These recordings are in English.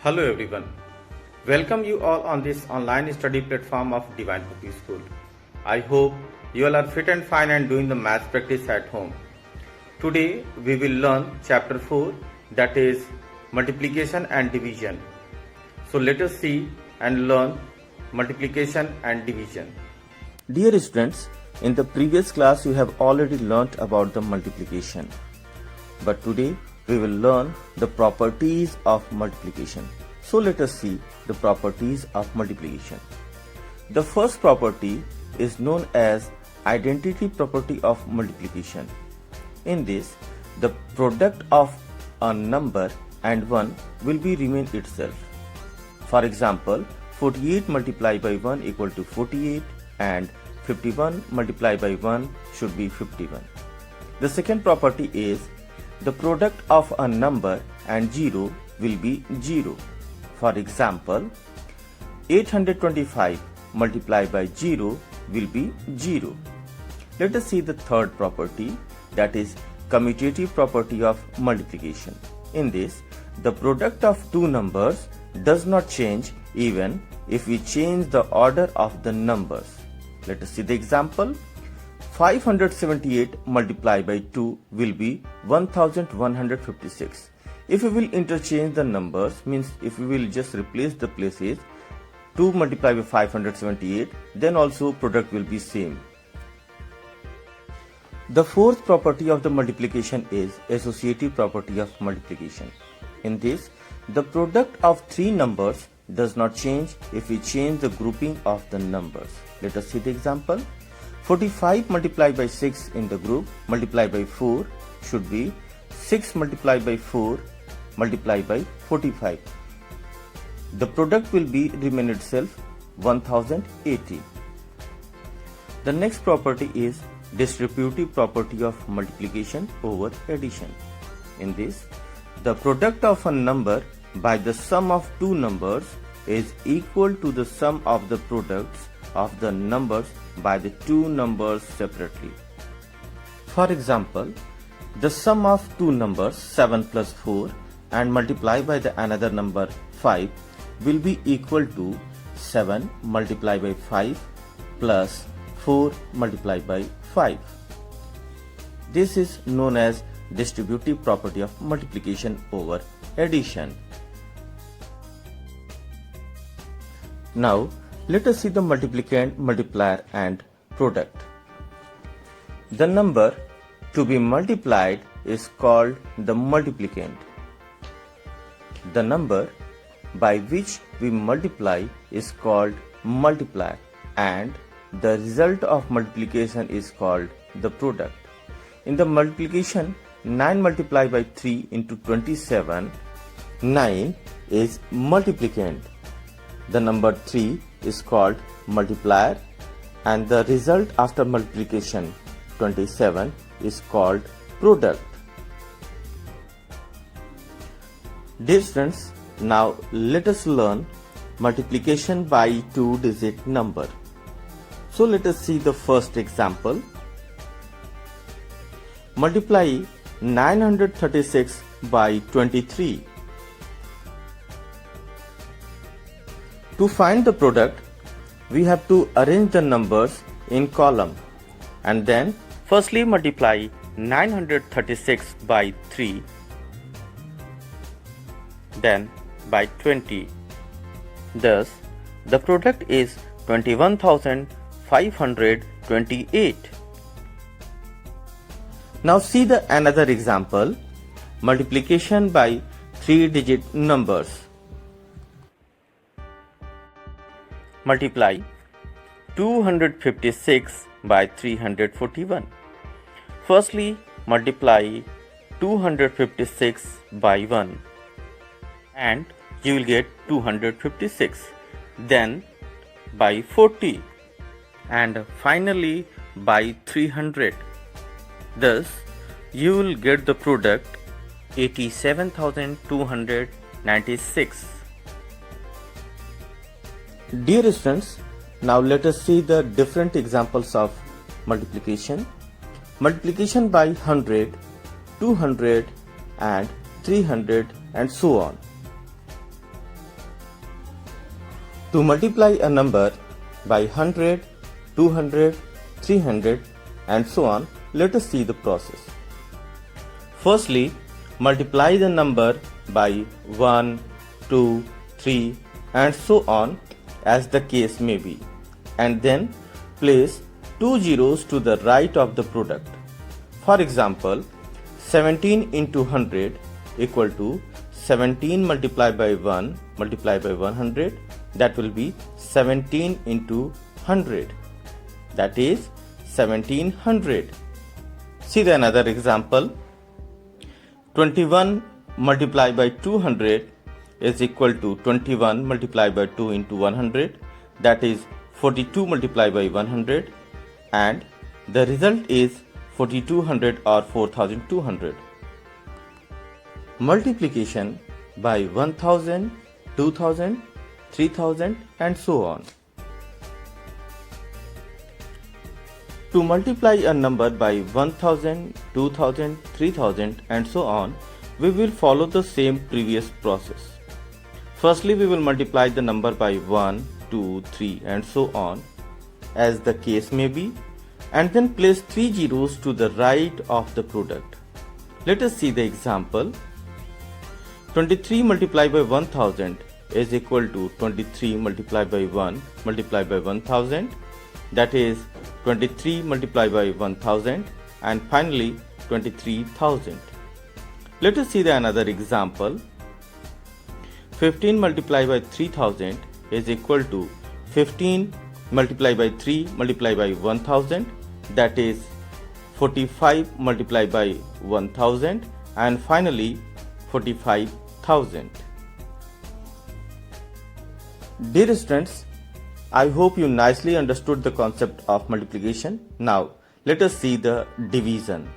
Hello everyone. Welcome you all on this online study platform of Divine Bhakti School. I hope you all are fit and fine and doing the math practice at home. Today we will learn chapter 4, that is multiplication and division. So let us see and learn multiplication and division. Dear students, in the previous class you have already learnt about the multiplication. But today we will learn the properties of multiplication. So let us see the properties of multiplication. The first property is known as identity property of multiplication. In this, the product of a number and 1 will be remain itself. For example, 48 multiplied by 1 equal to 48 and 51 multiplied by 1 should be 51. The second property is the product of a number and 0 will be 0. For example, 825 multiplied by 0 will be 0. Let us see the third property, that is commutative property of multiplication. In this, the product of two numbers does not change even if we change the order of the numbers. Let us see the example. 578 multiplied by 2 will be 1156. If we will interchange the numbers, means if we will just replace the places, 2 multiplied by 578, then also product will be same. The fourth property of the multiplication is associative property of multiplication. In this, the product of three numbers does not change if we change the grouping of the numbers. Let us see the example. 45 multiplied by 6 in the group multiplied by 4 should be 6 multiplied by 4 multiplied by 45. The product will be remain itself 1080. The next property is distributive property of multiplication over addition. In this, the product of a number by the sum of two numbers is equal to the sum of the products of the numbers by the two numbers separately. For example, the sum of two numbers 7 plus 4 and multiplied by the another number 5 will be equal to 7 multiplied by 5 plus 4 multiplied by 5. This is known as distributive property of multiplication over addition. Now, let us see the multiplicand, multiplier and product. The number to be multiplied is called the multiplicand. The number by which we multiply is called multiplier, and the result of multiplication is called the product. In the multiplication, 9 multiplied by 3 into 27, 9 is multiplicand. The number 3 is called multiplier, and the result after multiplication 27 is called product. Dear students, now let us learn multiplication by two-digit number. So let us see the first example. Multiply 936 by 23. To find the product, we have to arrange the numbers in column and then firstly multiply 936 by 3, then by 20. Thus, the product is 21,528. Now see the another example, multiplication by three-digit numbers. Multiply 256 by 341. Firstly, multiply 256 by 1 and you will get 256. Then by 40 and finally by 300. Thus, you will get the product 87,296. Dear students, now let us see the different examples of multiplication. Multiplication by 100, 200 and 300 and so on. To multiply a number by 100, 200, 300 and so on, let us see the process. Firstly, multiply the number by 1, 2, 3 and so on as the case may be, and then place 2 zeros to the right of the product. For example, 17 into 100 equal to 17 multiplied by 1 multiplied by 100, that will be 17 into 100, that is 1700. See the another example. 21 multiplied by 200 is equal to 21 multiplied by 2 into 100, that is 42 multiplied by 100, and the result is 4200 or 4200. Multiplication by 1000, 2000, 3000 and so on. To multiply a number by 1000, 2000, 3000 and so on, we will follow the same previous process. Firstly, we will multiply the number by 1, 2, 3 and so on as the case may be, and then place 3 zeros to the right of the product. Let us see the example. 23 multiplied by 1000 is equal to 23 multiplied by 1 multiplied by 1000, that is 23 multiplied by 1000 and finally 23,000. Let us see the another example. 15 multiplied by 3000 is equal to 15 multiplied by 3 multiplied by 1000, that is 45 multiplied by 1000 and finally 45,000. Dear students, I hope you nicely understood the concept of multiplication. Now let us see the division.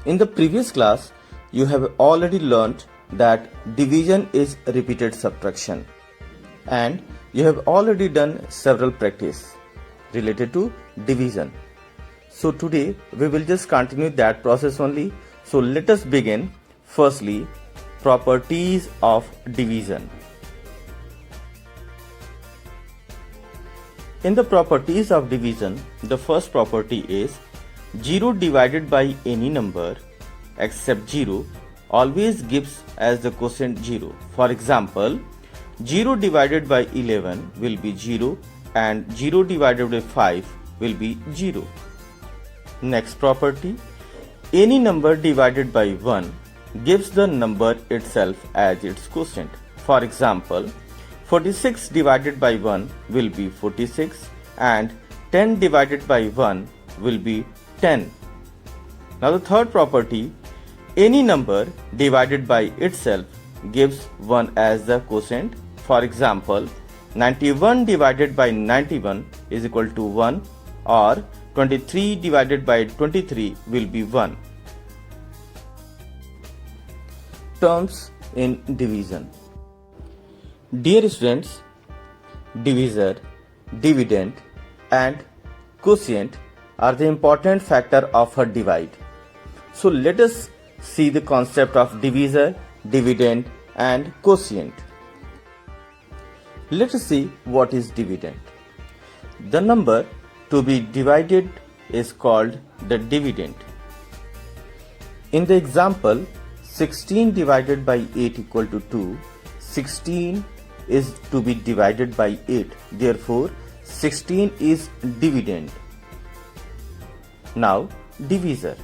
In the previous class, you have already learnt that division is repeated subtraction, and you have already done several practice related to division. So today we will just continue that process only. So let us begin. Firstly, properties of division. In the properties of division, the first property is 0 divided by any number except 0 always gives as the quotient 0. For example, 0 divided by 11 will be 0 and 0 divided by 5 will be 0. Next property, any number divided by 1 gives the number itself as its quotient. For example, 46 divided by 1 will be 46 and 10 divided by 1 will be 10. Now the third property, any number divided by itself gives 1 as the quotient. For example, 91 divided by 91 is equal to 1, or 23 divided by 23 will be 1. Terms in division. Dear students, divisor, dividend and quotient are the important factor of a divide. So let us see the concept of divisor, dividend and quotient. Let us see what is dividend. The number to be divided is called the dividend. In the example, 16 divided by 8 equal to 2, 16 is to be divided by 8. Therefore, 16 is dividend. Now, divisor.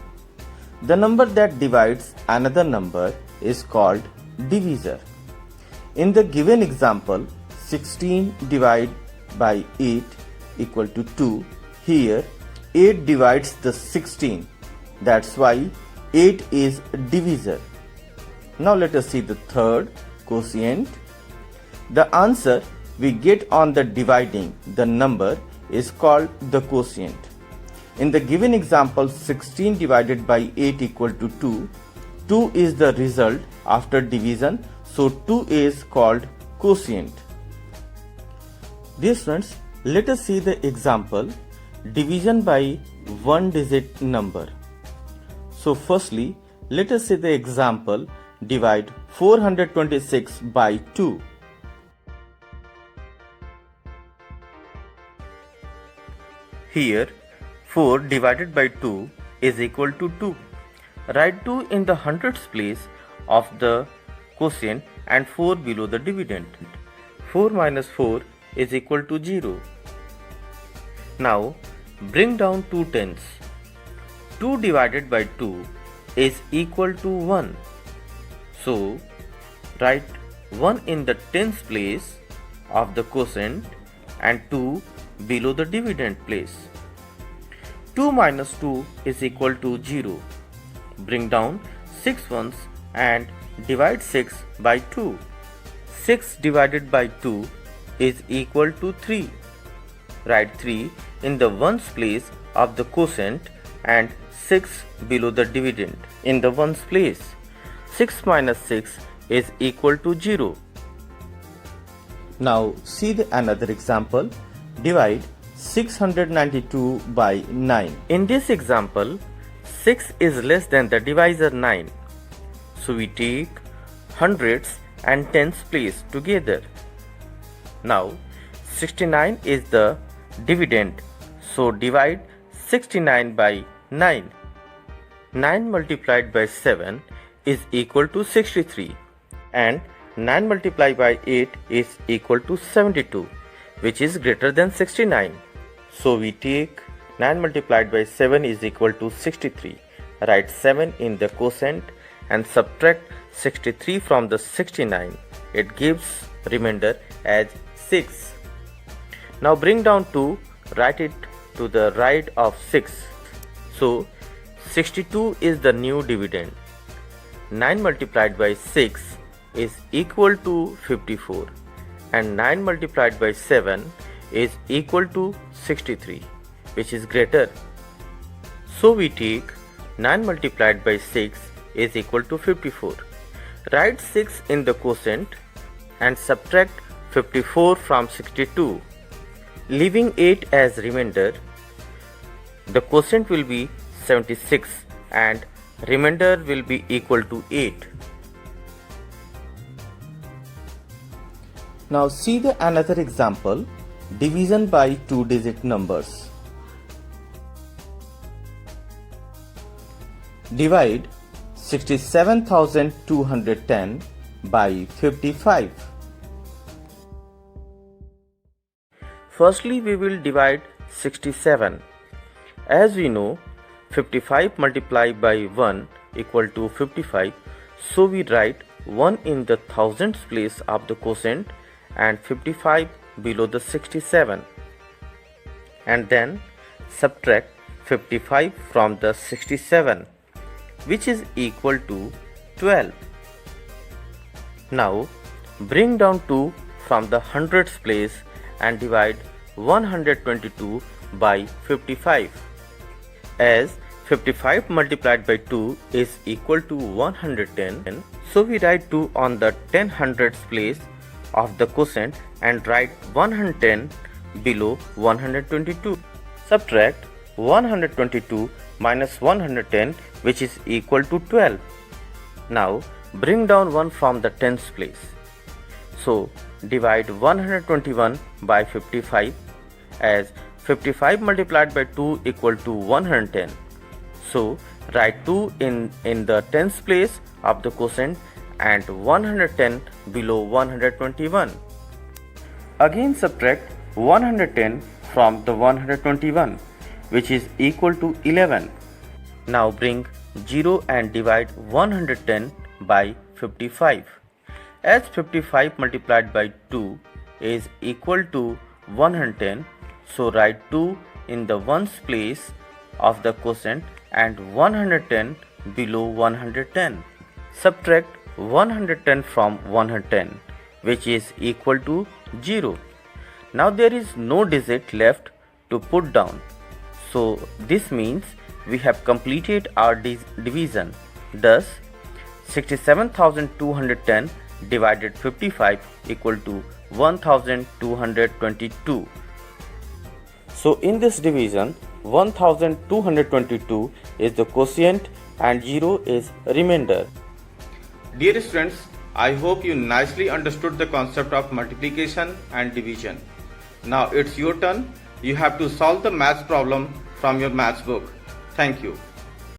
The number that divides another number is called divisor. In the given example, 16 divided by 8 equal to 2. Here, 8 divides the 16. That's why 8 is divisor. Now let us see the third, quotient. The answer we get on the dividing the number is called the quotient. In the given example, 16 divided by 8 equal to 2. 2 is the result after division, so 2 is called quotient. Dear friends, let us see the example, division by one digit number. So firstly, let us see the example, divide 426 by 2. Here 4 divided by 2 is equal to 2. Write 2 in the hundreds place of the quotient and 4 below the dividend. 4 minus 4 is equal to 0. Now bring down 2 tens. 2 divided by 2 is equal to 1. So write 1 in the tens place of the quotient and 2 below the dividend place. 2 minus 2 is equal to 0. Bring down 6 ones and divide 6 by 2. 6 divided by 2 is equal to 3. Write 3 in the ones place of the quotient and 6 below the dividend in the ones place. 6 minus 6 is equal to 0. Now see another example. Divide 692 by 9. In this example, 6 is less than the divisor 9. So we take hundreds and tens place together. Now 69 is the dividend. So divide 69 by 9. 9 multiplied by 7 is equal to 63 and 9 multiplied by 8 is equal to 72, which is greater than 69. So we take 9 multiplied by 7 is equal to 63. Write 7 in the quotient and subtract 63 from the 69. It gives remainder as 6. Now bring down 2, write it to the right of 6. So 62 is the new dividend. 9 multiplied by 6 is equal to 54 and 9 multiplied by 7 is equal to 63, which is greater. So we take 9 multiplied by 6 is equal to 54. Write 6 in the quotient and subtract 54 from 62. Leaving 8 as remainder, the quotient will be 76 and remainder will be equal to 8. Now see another example. Division by 2-digit numbers. Divide 67,210 by 55. Firstly, we will divide 67. As we know, 55 multiplied by 1 equal to 55. So we write 1 in the thousands place of the quotient and 55 below the 67, and then subtract 55 from the 67, which is equal to 12. Now bring down 2 from the hundreds place and divide 122 by 55. As 55 multiplied by 2 is equal to 110, so we write 2 on the 10 hundreds place of the quotient and write 110 below 122. Subtract 122 minus 110, which is equal to 12. Now bring down 1 from the tens place. So divide 121 by 55, as 55 multiplied by 2 equal to 110. So write 2 in the tens place of the quotient and 110 below 121. Again subtract 110 from the 121, which is equal to 11. Now bring 0 and divide 110 by 55. As 55 multiplied by 2 is equal to 110, so write 2 in the ones place of the quotient and 110 below 110. Subtract 110 from 110, which is equal to 0. Now there is no digit left to put down, so this means we have completed our division. Thus 67,210 divided 55 equal to 1222. So in this division, 1222 is the quotient and 0 is remainder. Dear students, I hope you nicely understood the concept of multiplication and division. Now it's your turn. you have to solve the maths problem from your maths book. Thank you.